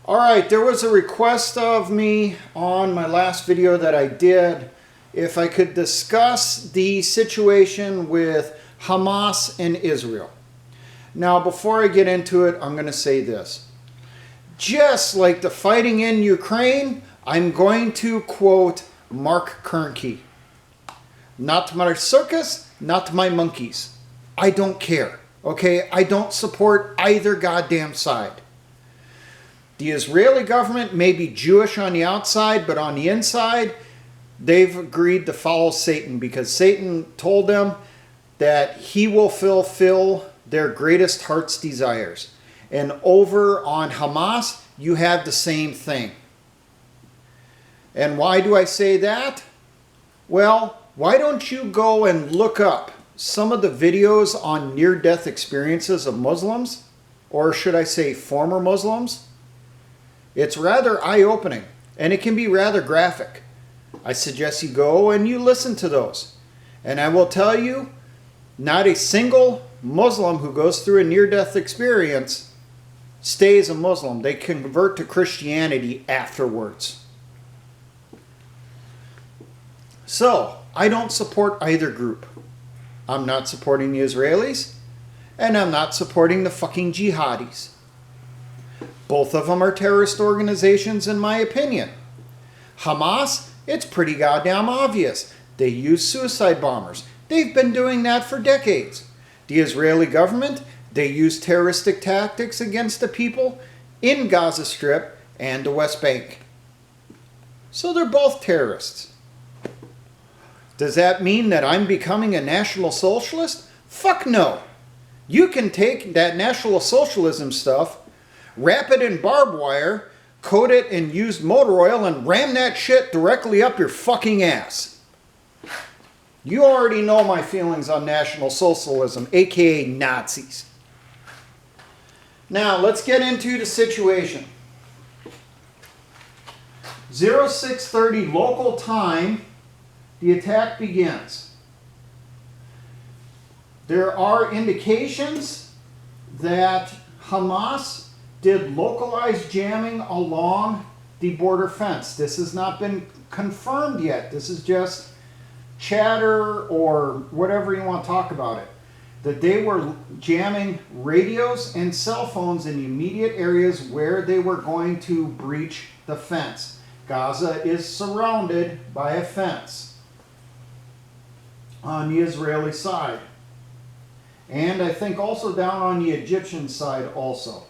Alright, there was a request of me on my last video that I did if I could discuss the situation with Hamas and Israel. Now, before I get into it, I'm going to say this. Just like the fighting in Ukraine, I'm going to quote Mark Kernke. Not my circus, not my monkeys. I don't care. Okay? I don't support either goddamn side. The Israeli government may be Jewish on the outside, but on the inside, they've agreed to follow Satan because Satan told them that he will fulfill their greatest heart's desires. And over on Hamas, you have the same thing. And why do I say that? Well, why don't you go and look up some of the videos on near-death experiences of Muslims, or should I say former Muslims? It's rather eye-opening, and it can be rather graphic. I suggest you go and you listen to those. And I will tell you, not a single Muslim who goes through a near-death experience stays a Muslim. They convert to Christianity afterwards. So, I don't support either group. I'm not supporting the Israelis, and I'm not supporting the fucking jihadis. Both of them are terrorist organizations in my opinion. Hamas, it's pretty goddamn obvious. They use suicide bombers. They've been doing that for decades. The Israeli government, they use terroristic tactics against the people in Gaza Strip and the West Bank. So they're both terrorists. Does that mean that I'm becoming a National Socialist? Fuck no. You can take that National Socialism stuff, wrap it in barbed wire, coat it in used motor oil, and ram that shit directly up your fucking ass. You already know my feelings on National Socialism, aka Nazis. Now, let's get into the situation. 0630 local time, the attack begins. There are indications that Hamas did localized jamming along the border fence. This has not been confirmed yet. This is just chatter or whatever you want to talk about it. That they were jamming radios and cell phones in the immediate areas where they were going to breach the fence. Gaza is surrounded by a fence on the Israeli side. And I think also down on the Egyptian side also.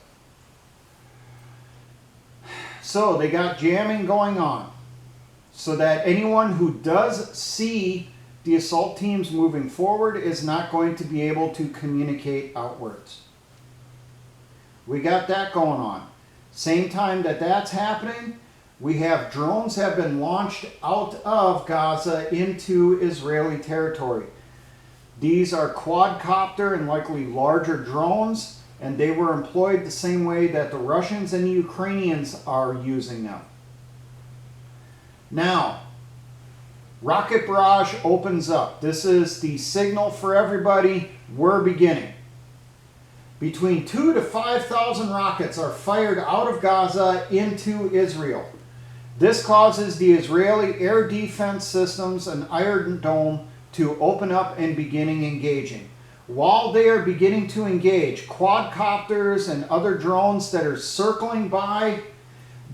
So they got jamming going on so that anyone who does see the assault teams moving forward is not going to be able to communicate outwards. We got that going on. Same time that that's happening, we have drones have been launched out of Gaza into Israeli territory. These are quadcopter and likely larger drones, and they were employed the same way that the Russians and the Ukrainians are using them. Now, rocket barrage opens up. This is the signal for everybody. We're beginning. Between 2,000 to 5,000 rockets are fired out of Gaza into Israel. This causes the Israeli air defense systems and Iron Dome to open up and beginning engaging. While they are beginning to engage, quadcopters and other drones that are circling by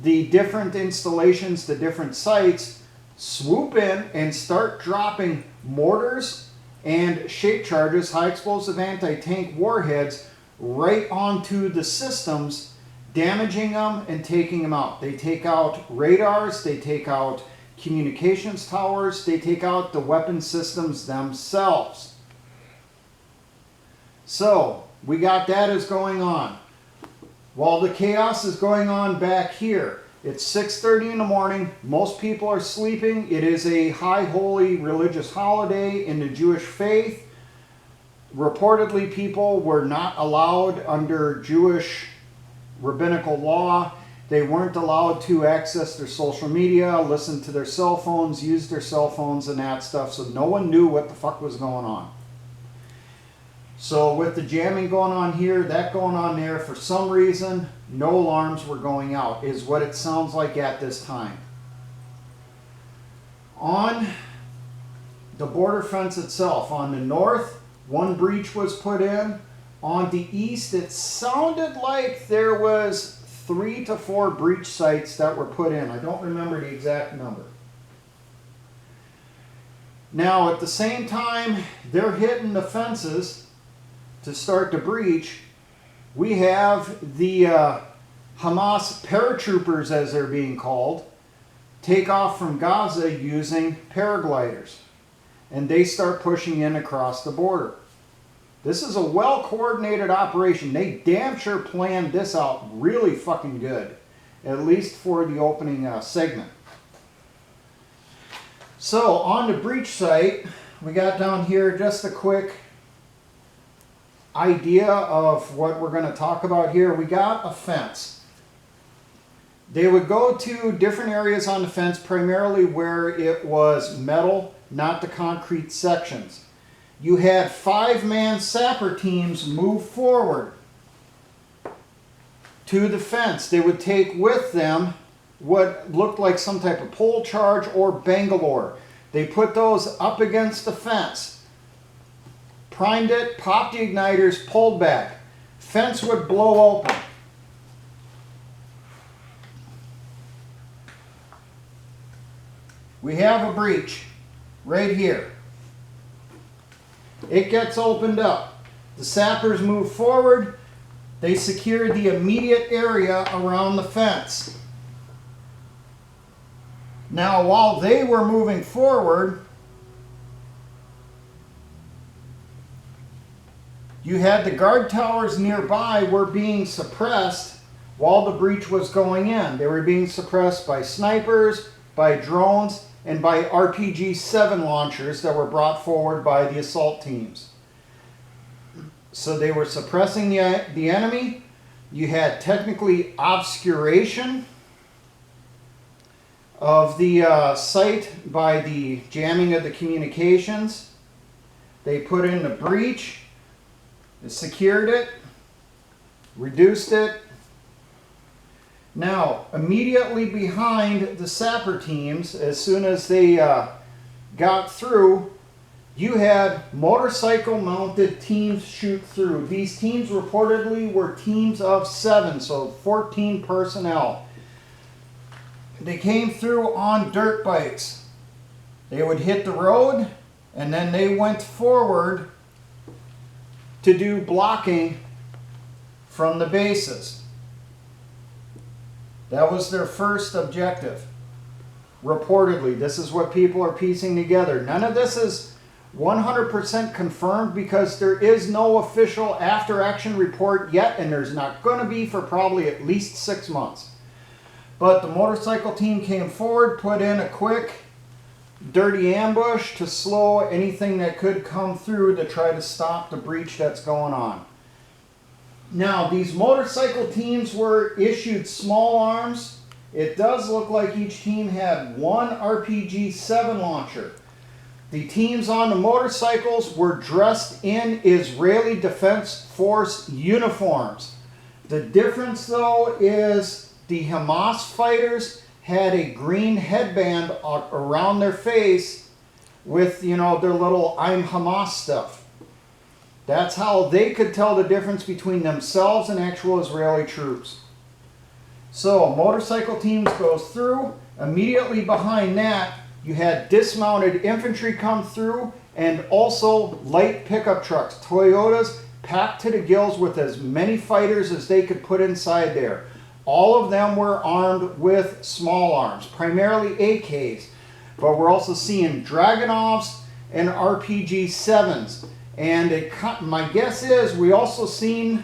the different installations, the different sites, swoop in and start dropping mortars and shape charges, high explosive anti-tank warheads, right onto the systems, damaging them and taking them out. They take out radars, they take out communications towers, they take out the weapon systems themselves. So, we got that is going on. While the chaos is going on back here, it's 6:30 in the morning, most people are sleeping. It is a high holy religious holiday in the Jewish faith. Reportedly, people were not allowed under Jewish rabbinical law. They weren't allowed to access their social media, listen to their cell phones, use their cell phones and that stuff, so no one knew what the fuck was going on. So with the jamming going on here, that going on there, for some reason, no alarms were going out, is what it sounds like at this time. On the border fence itself, on the north, one breach was put in. On the east, it sounded like there was 3 to 4 breach sites that were put in. I don't remember the exact number. Now, at the same time, they're hitting the fences to start the breach. We have the Hamas paratroopers, as they're being called, take off from Gaza using paragliders. And they start pushing in across the border. This is a well-coordinated operation. They damn sure planned this out really fucking good, at least for the opening segment. So, on the breach site, we got down here just a quick idea of what we're going to talk about here. We got a fence. They would go to different areas on the fence, primarily where it was metal, not the concrete sections. You had 5-man sapper teams move forward to the fence. They would take with them what looked like some type of pole charge or Bangalore. They put those up against the fence, primed it, popped the igniters, pulled back. Fence would blow open. We have a breach right here. It gets opened up. The sappers move forward. They secure the immediate area around the fence. Now, while they were moving forward, you had the guard towers nearby were being suppressed while the breach was going in. They were being suppressed by snipers, by drones, and by RPG-7 launchers that were brought forward by the assault teams. So they were suppressing the enemy. You had technically obscuration of the site by the jamming of the communications. They put in the breach, secured it, reduced it. Now, immediately behind the sapper teams, as soon as they got through, you had motorcycle-mounted teams shoot through. These teams reportedly were teams of 7, so 14 personnel. They came through on dirt bikes. They would hit the road, and then they went forward to do blocking from the bases. That was their first objective. Reportedly, this is what people are piecing together. None of this is 100% confirmed because there is no official after-action report yet, and there's not going to be for probably at least 6 months. But the motorcycle team came forward, put in a quick, dirty ambush to slow anything that could come through to try to stop the breach that's going on. Now, these motorcycle teams were issued small arms. It does look like each team had one RPG-7 launcher. The teams on the motorcycles were dressed in Israeli Defense Force uniforms. The difference, though, is the Hamas fighters had a green headband around their face with, you know, their little I'm Hamas stuff. That's how they could tell the difference between themselves and actual Israeli troops. So, motorcycle teams goes through. Immediately behind that, you had dismounted infantry come through and also light pickup trucks, Toyotas, packed to the gills with as many fighters as they could put inside there. All of them were armed with small arms, primarily AKs, but we're also seeing Dragunovs and RPG-7s. And my guess is we also seen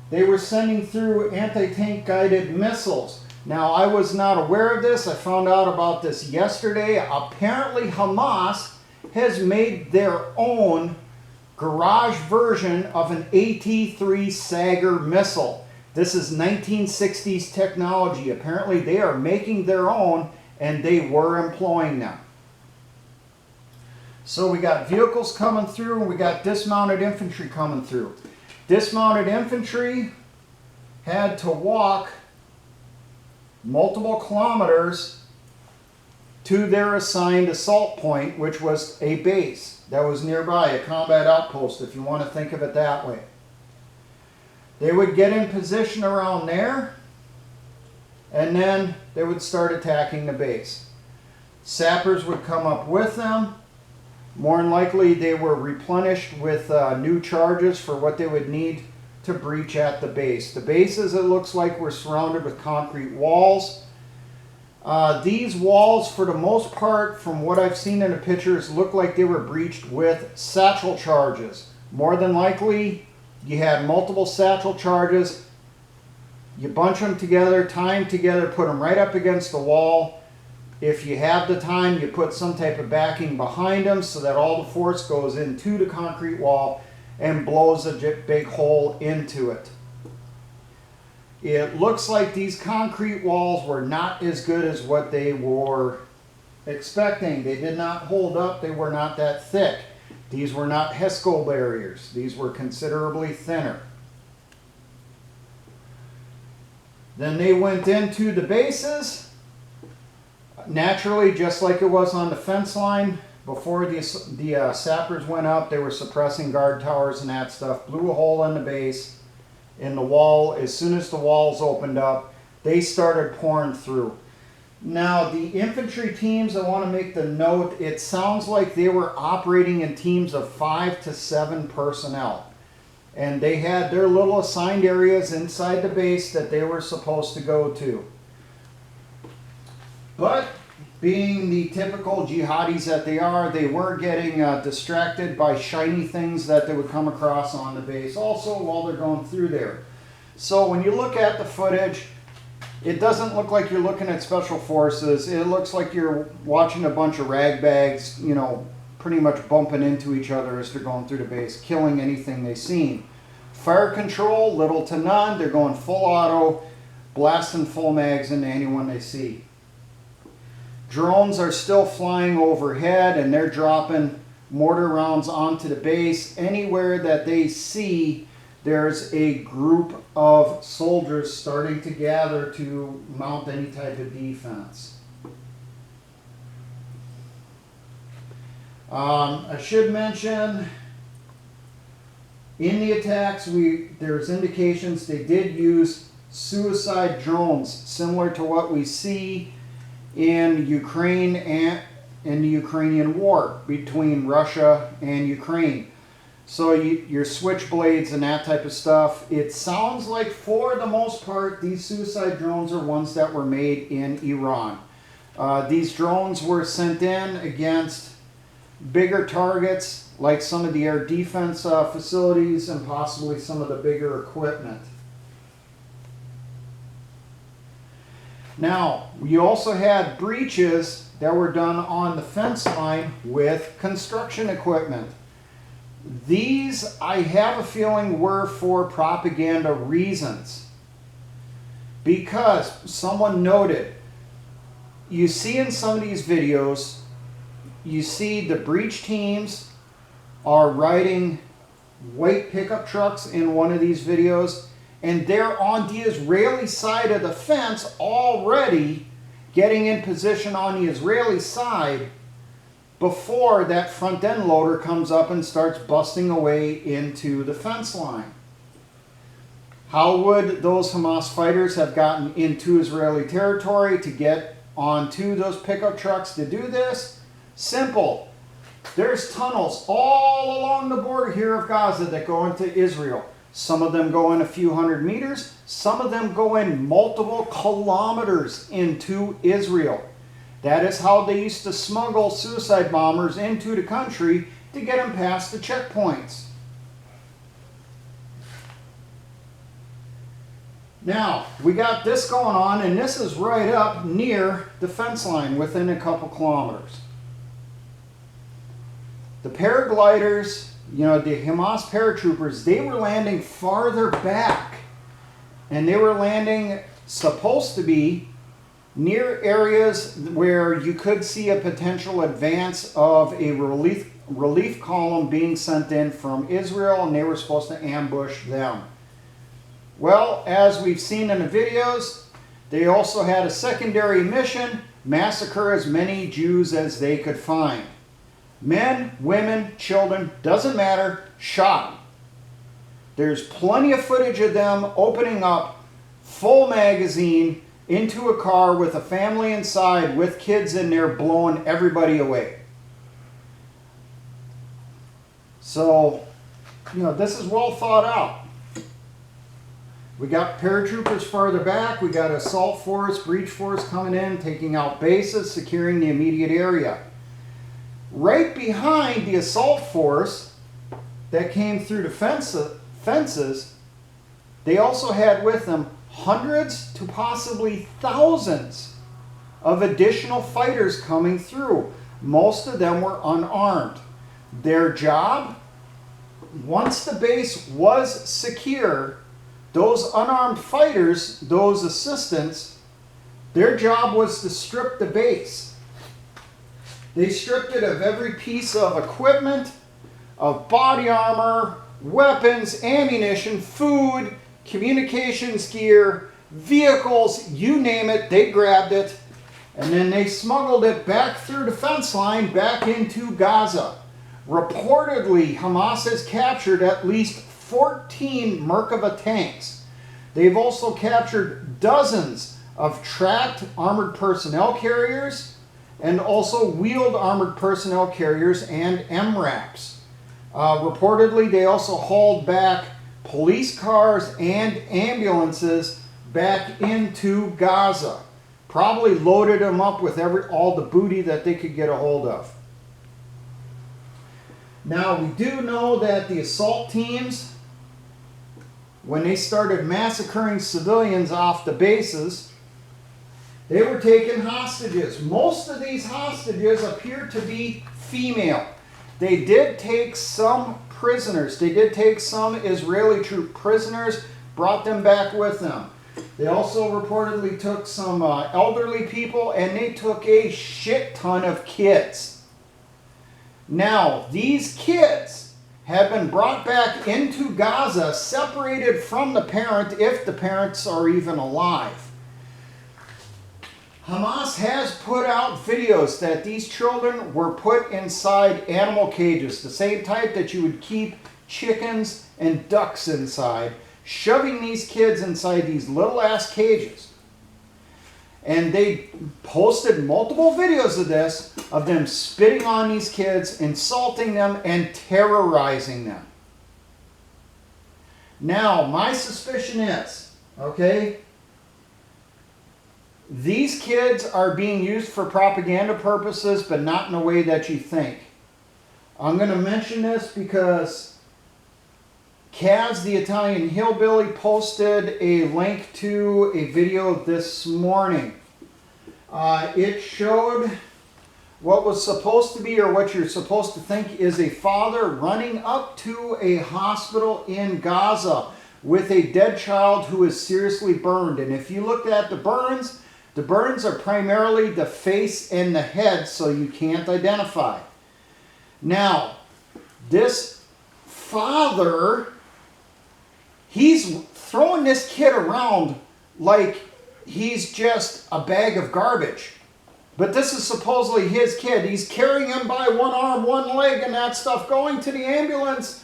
they were sending through anti-tank guided missiles. Now, I was not aware of this. I found out about this yesterday. Apparently, Hamas has made their own garage version of an AT-3 Sagar missile. This is 1960s technology. Apparently, they are making their own, and they were employing them. So we got vehicles coming through and we got dismounted infantry coming through. Dismounted infantry had to walk multiple kilometers to their assigned assault point, which was a base that was nearby, a combat outpost, if you want to think of it that way. They would get in position around there, and then they would start attacking the base. Sappers would come up with them. More than likely, they were replenished with new charges for what they would need to breach at the base. The bases, it looks like, were surrounded with concrete walls. These walls, for the most part, from what I've seen in the pictures, look like they were breached with satchel charges. More than likely, you had multiple satchel charges. You bunch them together, tie them together, put them right up against the wall. If you have the time, you put some type of backing behind them so that all the force goes into the concrete wall and blows a big hole into it. It looks like these concrete walls were not as good as what they were expecting. They did not hold up. They were not that thick. These were not HESCO barriers. These were considerably thinner. Then they went into the bases. Naturally, just like it was on the fence line, before the sappers went up, they were suppressing guard towers and that stuff, blew a hole in the base, in the wall. As soon as the walls opened up, they started pouring through. Now, the infantry teams, I want to make the note, it sounds like they were operating in teams of 5 to 7 personnel. And they had their little assigned areas inside the base that they were supposed to go to. But being the typical jihadis that they are, they were getting distracted by shiny things that they would come across on the base also while they're going through there. So when you look at the footage, it doesn't look like you're looking at special forces. It looks like you're watching a bunch of ragbags, you know, pretty much bumping into each other as they're going through the base, killing anything they see. Fire control, little to none. They're going full auto, blasting full mags into anyone they see. Drones are still flying overhead and they're dropping mortar rounds onto the base. Anywhere that they see, there's a group of soldiers starting to gather to mount any type of defense. I should mention, in the attacks, there's indications they did use suicide drones, similar to what we see in Ukraine and in the Ukrainian war between Russia and Ukraine. So your switchblades and that type of stuff. It sounds like for the most part these suicide drones are ones that were made in Iran. These drones were sent in against bigger targets like some of the air defense facilities and possibly some of the bigger equipment. Now, we also had breaches that were done on the fence line with construction equipment. These, I have a feeling, were for propaganda reasons. Because someone noted, you see in some of these videos, you see the breach teams are riding white pickup trucks in one of these videos, and they're on the Israeli side of the fence already getting in position on the Israeli side before that front end loader comes up and starts busting away into the fence line. How would those Hamas fighters have gotten into Israeli territory to get onto those pickup trucks to do this? Simple. There's tunnels all along the border here of Gaza that go into Israel. Some of them go in a few hundred meters. Some of them go in multiple kilometers into Israel. That is how they used to smuggle suicide bombers into the country to get them past the checkpoints. Now, we got this going on, and this is right up near the fence line within a couple kilometers. The paragliders, you know, the Hamas paratroopers, they were landing farther back. And they were landing, supposed to be, near areas where you could see a potential advance of a relief relief column being sent in from Israel, and they were supposed to ambush them. Well, as we've seen in the videos, they also had a secondary mission: massacre as many Jews as they could find. Men, women, children, doesn't matter, shot. There's plenty of footage of them opening up full magazine into a car with a family inside with kids in there, blowing everybody away. So, this is well thought out. We got paratroopers farther back. We got assault force, breach force coming in, taking out bases, securing the immediate area. Right behind the assault force that came through the fences, they also had with them hundreds to possibly thousands of additional fighters coming through. Most of them were unarmed. Their job, once the base was secure, those unarmed fighters, those assistants, their job was to strip the base. They stripped it of every piece of equipment, of body armor, weapons, ammunition, food, communications gear, vehicles, you name it, they grabbed it, and then they smuggled it back through the fence line back into Gaza. Reportedly, Hamas has captured at least 14 Merkava tanks. They've also captured dozens of tracked armored personnel carriers and also wheeled armored personnel carriers and MRAPs. Reportedly, they also hauled back police cars and ambulances back into Gaza. Probably loaded them up with all the booty that they could get a hold of. Now, we do know that the assault teams, when they started massacring civilians off the bases, they were taking hostages. Most of these hostages appear to be female. They did take some prisoners. They did take some Israeli troop prisoners, brought them back with them. They also reportedly took some elderly people, and they took a shit ton of kids. Now, these kids have been brought back into Gaza, separated from the parent, if the parents are even alive. Hamas has put out videos that these children were put inside animal cages, the same type that you would keep chickens and ducks inside, shoving these kids inside these little ass cages. And they posted multiple videos of this, of them spitting on these kids, insulting them, and terrorizing them. Now, my suspicion is, these kids are being used for propaganda purposes, but not in a way that you think. I'm going to mention this because Kaz, the Italian hillbilly, posted a link to a video this morning. It showed what was supposed to be, or what you're supposed to think is, a father running up to a hospital in Gaza with a dead child who is seriously burned. And if you looked at the burns are primarily the face and the head, so you can't identify. Now, this father, he's throwing this kid around like he's just a bag of garbage. But this is supposedly his kid. He's carrying him by one arm, one leg, and that stuff, going to the ambulance,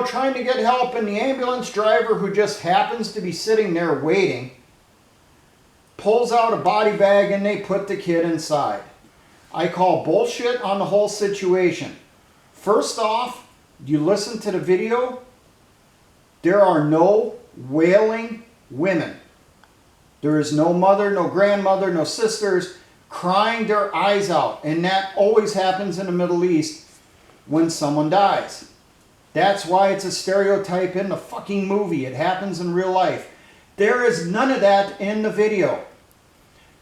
trying to get help. And the ambulance driver, who just happens to be sitting there waiting, pulls out a body bag and they put the kid inside. I call bullshit on the whole situation. First off, you listen to the video, there are no wailing women. There is no mother, no grandmother, no sisters crying their eyes out. And that always happens in the Middle East when someone dies. That's why it's a stereotype in the fucking movie. It happens in real life. There is none of that in the video.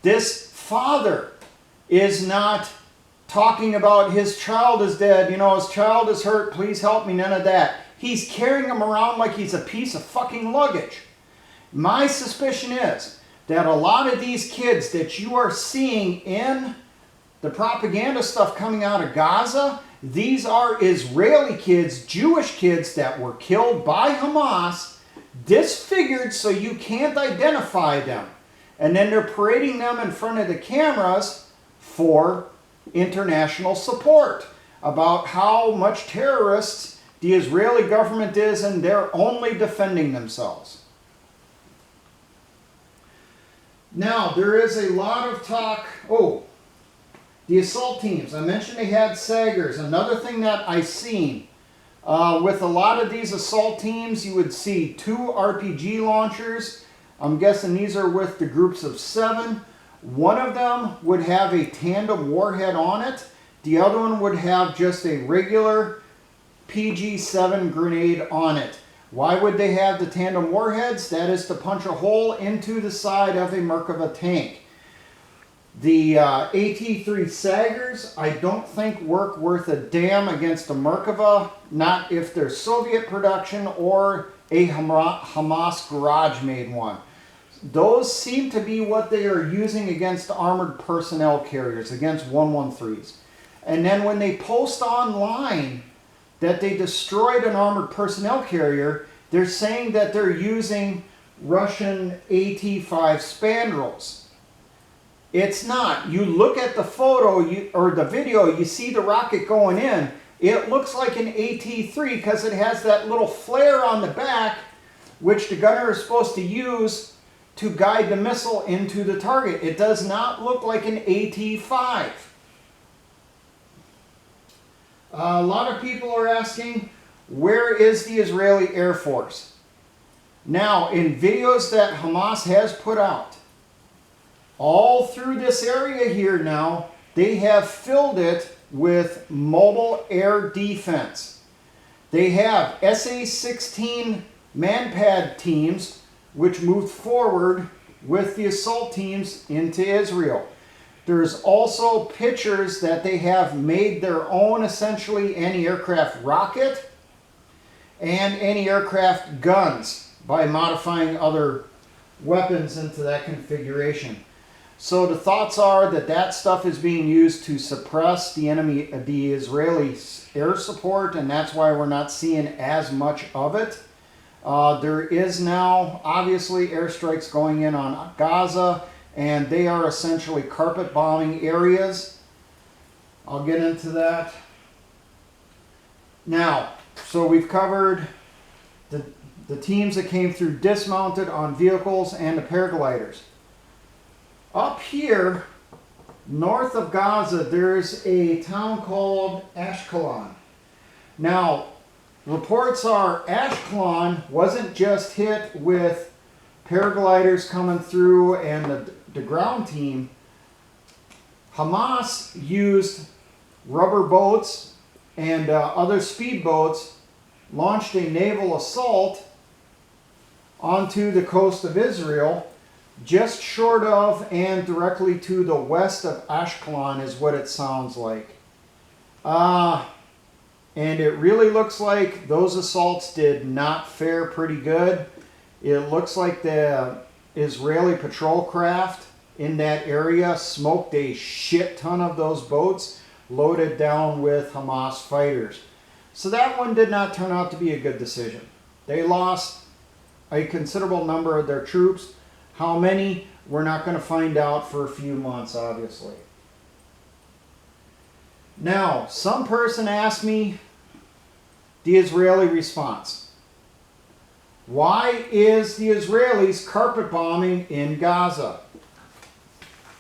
This father is not talking about his child is dead, his child is hurt, please help me, none of that. He's carrying him around like he's a piece of fucking luggage. My suspicion is that a lot of these kids that you are seeing in the propaganda stuff coming out of Gaza, These are Israeli kids, Jewish kids that were killed by Hamas, disfigured so you can't identify them. And then they're parading them in front of the cameras for international support about how much terrorists the Israeli government is, and they're only defending themselves. Now, there is a lot of talk. Oh, the assault teams. I mentioned they had Sagers. Another thing that I've seen with a lot of these assault teams, you would see 2 RPG launchers. I'm guessing these are with the groups of 7. One of them would have a tandem warhead on it. The other one would have just a regular PG-7 grenade on it. Why would they have the tandem warheads? That is to punch a hole into the side of a Merkava tank. The AT-3 Sagers, I don't think work worth a damn against a Merkava, not if they're Soviet production or a Hamas garage-made one. Those seem to be what they are using against armored personnel carriers, against 113s. And then when they post online that they destroyed an armored personnel carrier, they're saying that they're using Russian AT-5 spandrels. It's not. You look at the photo or the video, you see the rocket going in. It looks like an AT-3 because it has that little flare on the back, which the gunner is supposed to use to guide the missile into the target. It does not look like an AT-5. A lot of people are asking, where is the Israeli Air Force? Now, in videos that Hamas has put out, all through this area here now, they have filled it with mobile air defense. They have SA-16 manpad teams which moved forward with the assault teams into Israel. There's also pictures that they have made their own, essentially, anti-aircraft rocket and anti-aircraft guns by modifying other weapons into that configuration. So the thoughts are that that stuff is being used to suppress the enemy, the Israeli air support, and that's why we're not seeing as much of it. There is now, obviously, airstrikes going in on Gaza, and they are essentially carpet bombing areas. I'll get into that. Now, so we've covered the teams that came through dismounted on vehicles and the paragliders. Up here, north of Gaza, there's a town called Ashkelon. Now, reports are Ashkelon wasn't just hit with paragliders coming through and the ground team. Hamas used rubber boats and other speedboats, launched a naval assault onto the coast of Israel, just short of and directly to the west of Ashkelon is what it sounds like. And it really looks like those assaults did not fare pretty good. It looks like the Israeli patrol craft in that area smoked a shit ton of those boats loaded down with Hamas fighters. So that one did not turn out to be a good decision. They lost a considerable number of their troops. How many, we're not going to find out for a few months, obviously. Now, some person asked me the Israeli response. Why is the Israelis carpet bombing in Gaza?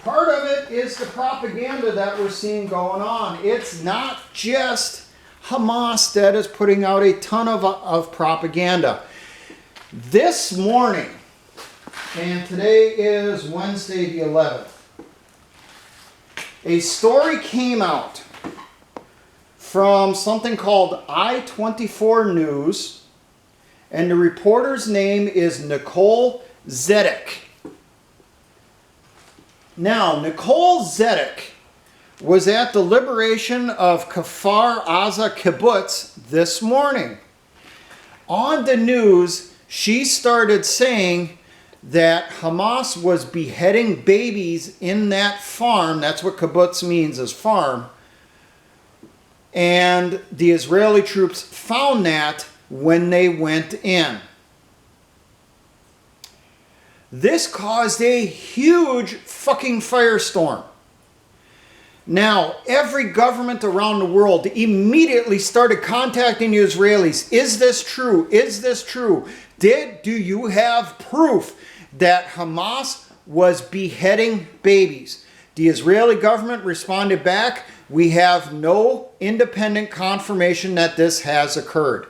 Part of it is the propaganda that we're seeing going on. It's not just Hamas that is putting out a ton of propaganda. This morning, and today is Wednesday the 11th, a story came out from something called I-24 News, and the reporter's name is Nicole Zedek. Now, Nicole Zedek was at the liberation of Kfar Aza kibbutz this morning. On the news, she started saying that Hamas was beheading babies in that farm. That's what kibbutz means, is farm. And the Israeli troops found that when they went in. This caused a huge fucking firestorm. Now, every government around the world immediately started contacting the Israelis. Is this true? Is this true? Do you have proof that Hamas was beheading babies? The Israeli government responded back, we have no independent confirmation that this has occurred.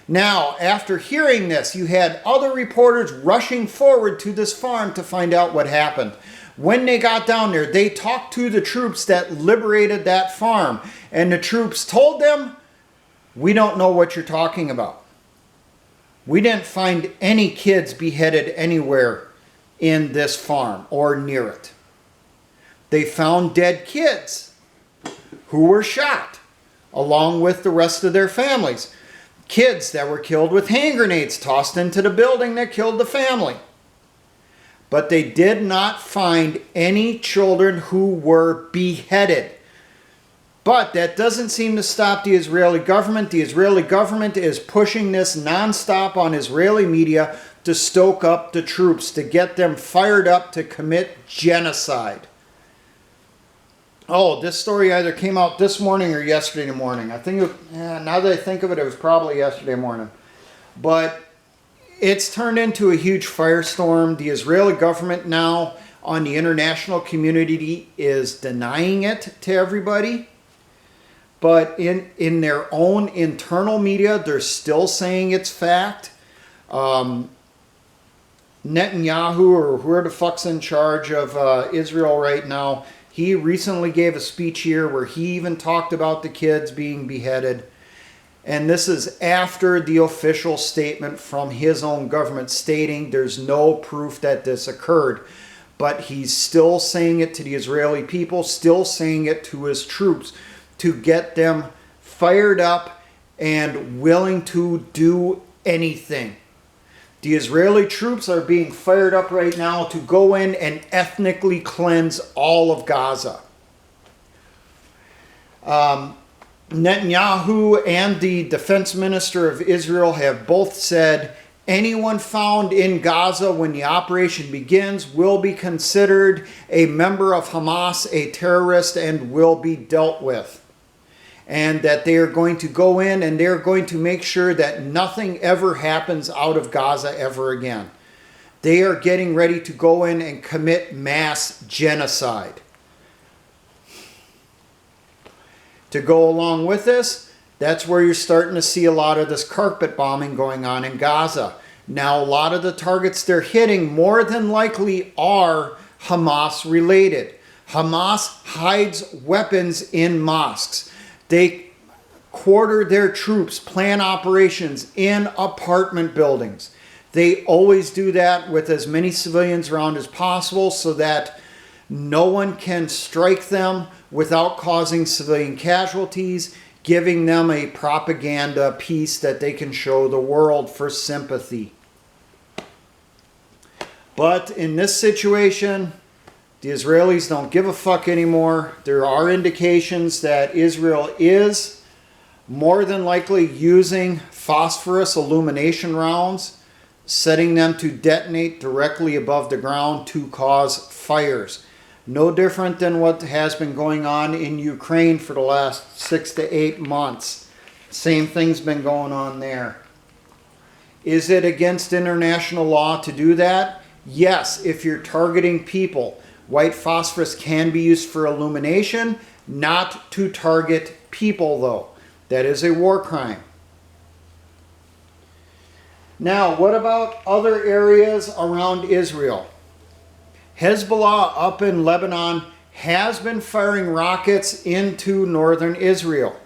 Now, after hearing this, you had other reporters rushing forward to this farm to find out what happened. When they got down there, they talked to the troops that liberated that farm. And the troops told them, we don't know what you're talking about. We didn't find any kids beheaded anywhere in this farm or near it. They found dead kids who were shot along with the rest of their families. Kids that were killed with hand grenades tossed into the building that killed the family. But they did not find any children who were beheaded. But that doesn't seem to stop the Israeli government. The Israeli government is pushing this nonstop on Israeli media to stoke up the troops, to get them fired up to commit genocide. Oh, this story either came out this morning or yesterday morning. I think, now that I think of it, it was probably yesterday morning. But it's turned into a huge firestorm. The Israeli government now on the international community is denying it to everybody. But in their own internal media, they're still saying it's fact. Netanyahu, or whoever the fuck's in charge of Israel right now, he recently gave a speech here where he even talked about the kids being beheaded. And this is after the official statement from his own government stating there's no proof that this occurred. But he's still saying it to the Israeli people, still saying it to his troops to get them fired up and willing to do anything. The Israeli troops are being fired up right now to go in and ethnically cleanse all of Gaza. Netanyahu and the defense minister of Israel have both said anyone found in Gaza when the operation begins will be considered a member of Hamas, a terrorist, and will be dealt with. And that they are going to go in and they're going to make sure that nothing ever happens out of Gaza ever again. They are getting ready to go in and commit mass genocide. To go along with this, that's where you're starting to see a lot of this carpet bombing going on in Gaza. Now, a lot of the targets they're hitting more than likely are Hamas related. Hamas hides weapons in mosques. They quarter their troops, plan operations in apartment buildings. They always do that with as many civilians around as possible so that no one can strike them without causing civilian casualties, giving them a propaganda piece that they can show the world for sympathy. But in this situation, the Israelis don't give a fuck anymore. There are indications that Israel is more than likely using phosphorus illumination rounds, setting them to detonate directly above the ground to cause fires. No different than what has been going on in Ukraine for the last 6 to 8 months. Same thing's been going on there. Is it against international law to do that? Yes, if you're targeting people. White phosphorus can be used for illumination, not to target people though. That is a war crime. Now, what about other areas around Israel? Hezbollah up in Lebanon has been firing rockets into northern Israel.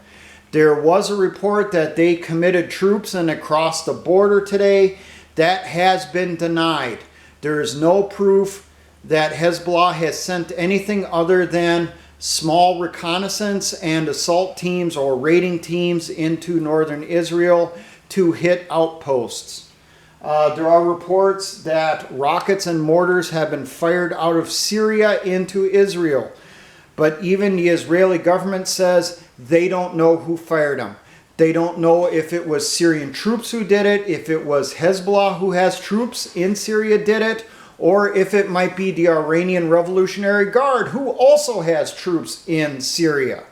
There was a report that they committed troops and across the border today. That has been denied. There is no proof that Hezbollah has sent anything other than small reconnaissance and assault teams or raiding teams into northern Israel to hit outposts. There are reports that rockets and mortars have been fired out of Syria into Israel. But even the Israeli government says they don't know who fired them. They don't know if it was Syrian troops who did it, if it was Hezbollah who has troops in Syria did it, or if it might be the Iranian Revolutionary Guard who also has troops in Syria.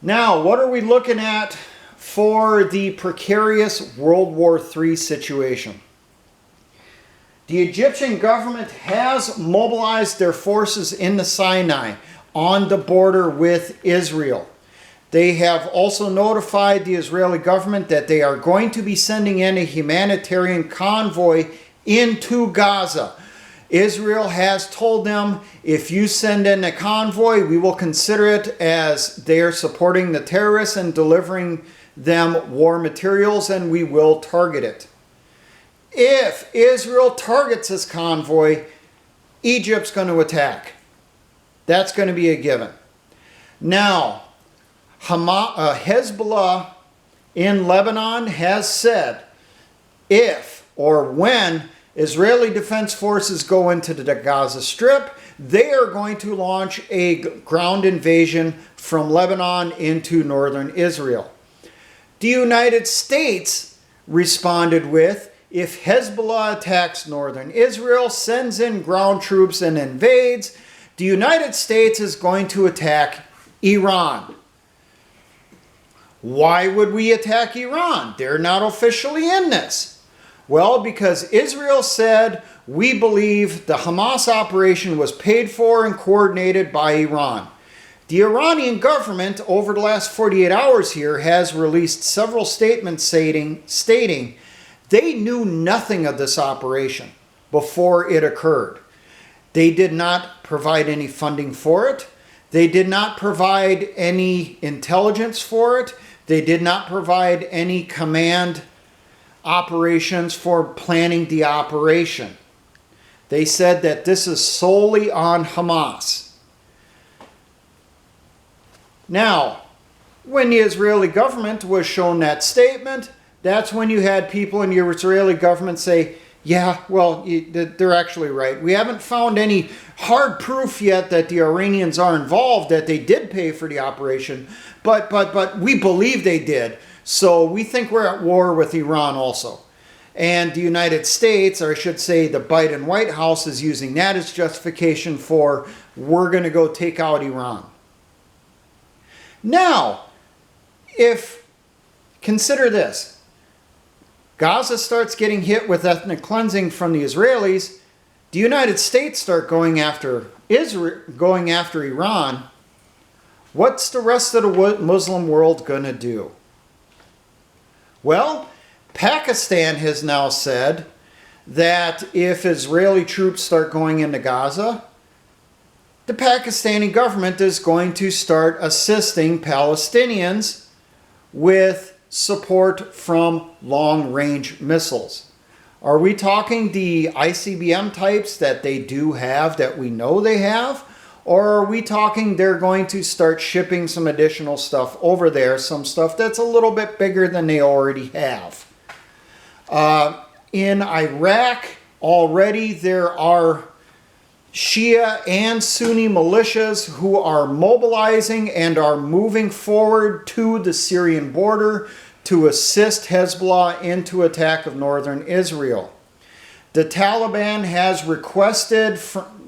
Now, what are we looking at for the precarious World War III situation? The Egyptian government has mobilized their forces in the Sinai on the border with Israel. They have also notified the Israeli government that they are going to be sending in a humanitarian convoy into Gaza. Israel has told them, if you send in a convoy, we will consider it as they are supporting the terrorists and delivering them war materials, and we will target it. If Israel targets this convoy, Egypt's going to attack. That's going to be a given. Now, Hezbollah in Lebanon has said if or when Israeli Defense Forces go into the Gaza Strip, they are going to launch a ground invasion from Lebanon into northern Israel. The United States responded with, if Hezbollah attacks northern Israel, sends in ground troops and invades, the United States is going to attack Iran. Why would we attack Iran? They're not officially in this. Well, because Israel said, we believe the Hamas operation was paid for and coordinated by Iran. The Iranian government, over the last 48 hours here, has released several statements stating they knew nothing of this operation before it occurred. They did not provide any funding for it. They did not provide any intelligence for it. They did not provide any command operations for planning the operation. They said that this is solely on Hamas. Now, when the Israeli government was shown that statement, that's when you had people in the Israeli government say, yeah, well, they're actually right. We haven't found any hard proof yet that the Iranians are involved, that they did pay for the operation, but we believe they did. So we think we're at war with Iran also. And the United States, or I should say the Biden White House, is using that as justification for we're going to go take out Iran. Now, consider this. Gaza starts getting hit with ethnic cleansing from the Israelis. The United States start going after Iran. What's the rest of the Muslim world going to do? Well, Pakistan has now said that if Israeli troops start going into Gaza, the Pakistani government is going to start assisting Palestinians with support from long-range missiles. Are we talking the ICBM types that they do have, that we know they have? Or are we talking they're going to start shipping some additional stuff over there, some stuff that's a little bit bigger than they already have? In Iraq, already there are Shia and Sunni militias who are mobilizing and are moving forward to the Syrian border to assist Hezbollah into attack of northern Israel. The Taliban has requested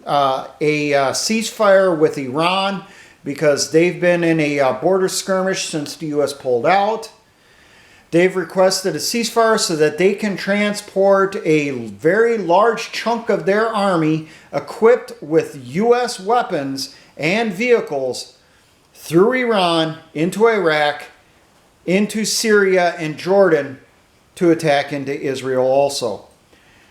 a ceasefire with Iran because they've been in a border skirmish since the U.S. pulled out. They've requested a ceasefire so that they can transport a very large chunk of their army equipped with U.S. weapons and vehicles through Iran into Iraq, into Syria and Jordan to attack into Israel also.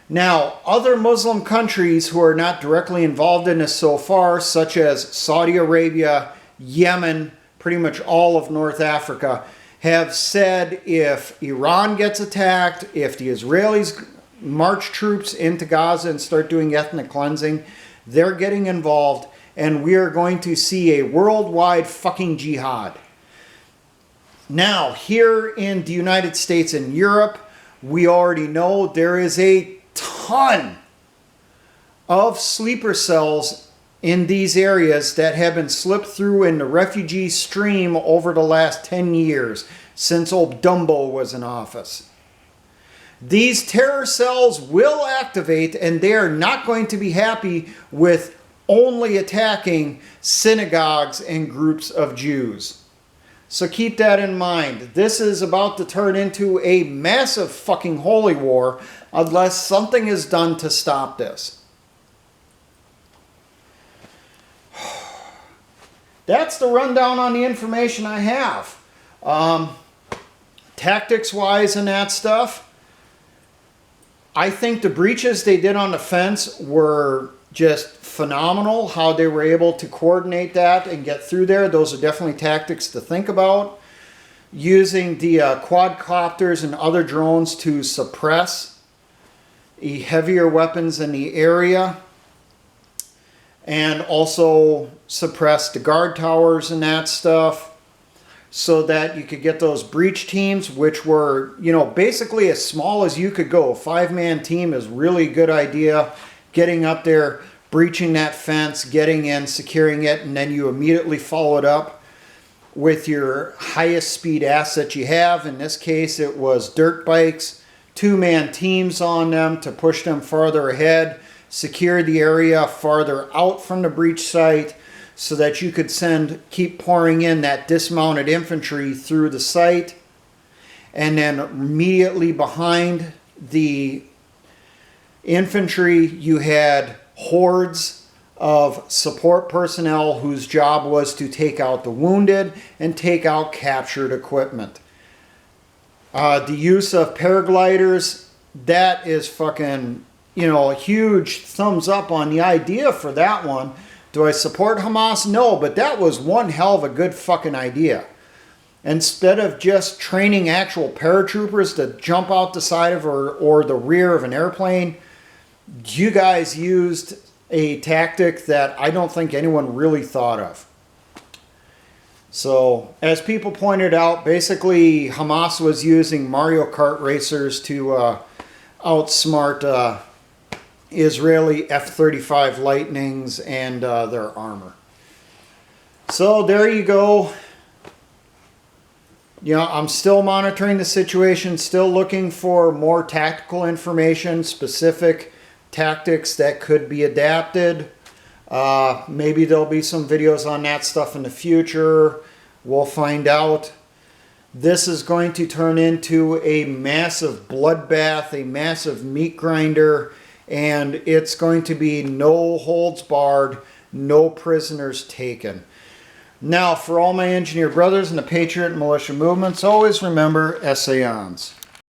Now, other Muslim countries who are not directly involved in this so far, such as Saudi Arabia, Yemen, pretty much all of North Africa, have said if Iran gets attacked, if the Israelis march troops into Gaza and start doing ethnic cleansing, they're getting involved, and we are going to see a worldwide fucking jihad. Now, here in the United States and Europe, we already know there is a ton of sleeper cells in these areas that have been slipped through in the refugee stream over the last 10 years since old Dumbo was in office. These terror cells will activate, and they are not going to be happy with only attacking synagogues and groups of Jews. So keep that in mind. This is about to turn into a massive fucking holy war unless something is done to stop this. That's the rundown on the information I have. Tactics-wise and that stuff, I think the breaches they did on the fence were just phenomenal. How they were able to coordinate that and get through there. Those are definitely tactics to think about. Using the quadcopters and other drones to suppress heavier weapons in the area. And also suppress the guard towers and that stuff, so that you could get those breach teams, which were, you know, basically as small as you could go. A 5-man team is really a good idea. Getting up there, breaching that fence, getting in, securing it, and then you immediately follow it up with your highest speed asset you have. In this case, it was dirt bikes, 2-man teams on them to push them farther ahead, secure the area farther out from the breach site, so that you could keep pouring in that dismounted infantry through the site. And then immediately behind the infantry, you had hordes of support personnel whose job was to take out the wounded and take out captured equipment. The use of paragliders, that is fucking, you know, a huge thumbs up on the idea for that one. Do I support Hamas? No, but that was one hell of a good fucking idea. Instead of just training actual paratroopers to jump out the side of or the rear of an airplane, you guys used a tactic that I don't think anyone really thought of. So, as people pointed out, basically Hamas was using Mario Kart racers to outsmart Israeli F-35 Lightnings and their armor. So there you go. You know, I'm still monitoring the situation, still looking for more tactical information, specific tactics that could be adapted. Maybe there'll be some videos on that stuff in the future. We'll find out. This is going to turn into a massive bloodbath, a massive meat grinder, and it's going to be no holds barred, no prisoners taken. Now, for all my engineer brothers and the Patriot and militia movements, always remember, essayons.